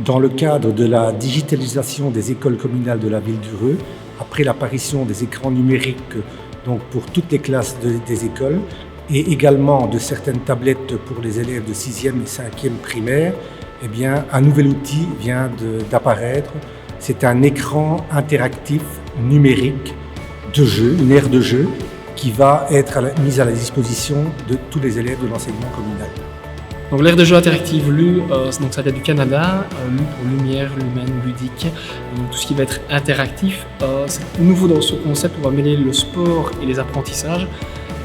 Dans le cadre de la digitalisation des écoles communales de la ville d'Ureux, après l'apparition des écrans numériques donc pour toutes les classes des écoles et également de certaines tablettes pour les élèves de 6e et 5e primaire, eh bien, un nouvel outil vient d'apparaître. C'est un écran interactif numérique de jeu, une aire de jeu qui va être mise à la disposition de tous les élèves de l'enseignement communal. Donc l'aire de jeu interactive LU, donc ça vient du Canada, LU pour lumière, lumène, ludique, donc tout ce qui va être interactif. C'est nouveau dans ce concept, on va mêler le sport et les apprentissages.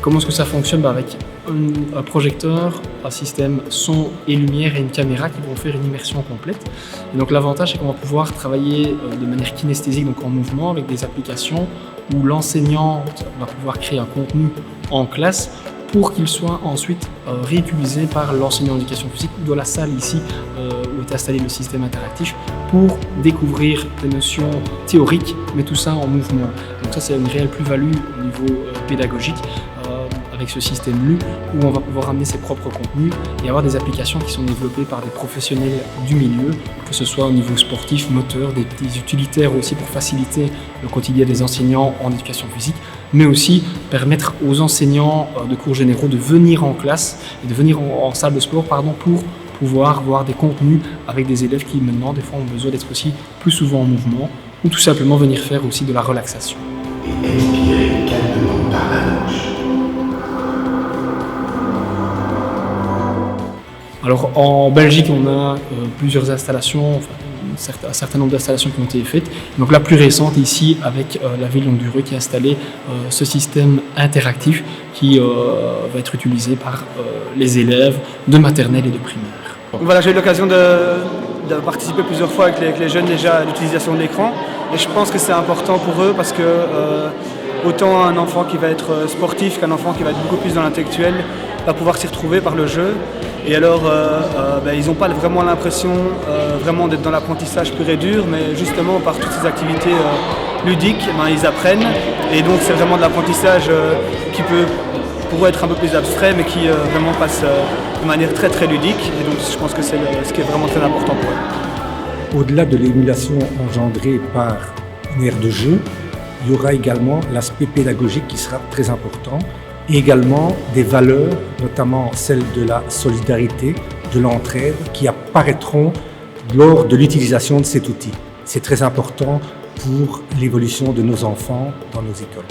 Comment est-ce que ça fonctionne? Avec un projecteur, un système son et lumière et une caméra qui vont faire une immersion complète. Et donc l'avantage c'est qu'on va pouvoir travailler de manière kinesthésique, donc en mouvement, avec des applications où l'enseignante va pouvoir créer un contenu en classe pour qu'il soit ensuite réutilisé par l'enseignant d'éducation physique ou dans la salle ici où est installé le système interactif pour découvrir des notions théoriques, mais tout ça en mouvement. Donc ça c'est une réelle plus-value au niveau pédagogique avec ce système LU où on va pouvoir amener ses propres contenus et avoir des applications qui sont développées par des professionnels du milieu, que ce soit au niveau sportif, moteur, des petits utilitaires aussi pour faciliter le quotidien des enseignants en éducation physique, mais aussi permettre aux enseignants de cours généraux de venir en classe et de venir en salle de sport pour pouvoir voir des contenus avec des élèves qui maintenant des fois ont besoin d'être aussi plus souvent en mouvement ou tout simplement venir faire aussi de la relaxation. Et expirez calmement par la bouche. Alors en Belgique, on a plusieurs installations, un certain nombre d'installations qui ont été faites. Donc la plus récente ici avec la ville d'Ureux qui a installé ce système interactif qui va être utilisé par les élèves de maternelle et de primaire. Voilà, j'ai eu l'occasion de participer plusieurs fois avec les jeunes déjà à l'utilisation de l'écran et je pense que c'est important pour eux parce que autant un enfant qui va être sportif qu'un enfant qui va être beaucoup plus dans l'intellectuel va pouvoir s'y retrouver par le jeu. Et alors, ils n'ont pas vraiment l'impression vraiment d'être dans l'apprentissage pur et dur, mais justement par toutes ces activités ludiques, ils apprennent. Et donc c'est vraiment de l'apprentissage qui peut pour eux être un peu plus abstrait, mais qui vraiment passe de manière très très ludique. Et donc je pense que c'est ce qui est vraiment très important pour eux. Au-delà de l'émulation engendrée par une aire de jeu, il y aura également l'aspect pédagogique qui sera très important. Et également des valeurs, notamment celles de la solidarité, de l'entraide, qui apparaîtront lors de l'utilisation de cet outil. C'est très important pour l'évolution de nos enfants dans nos écoles.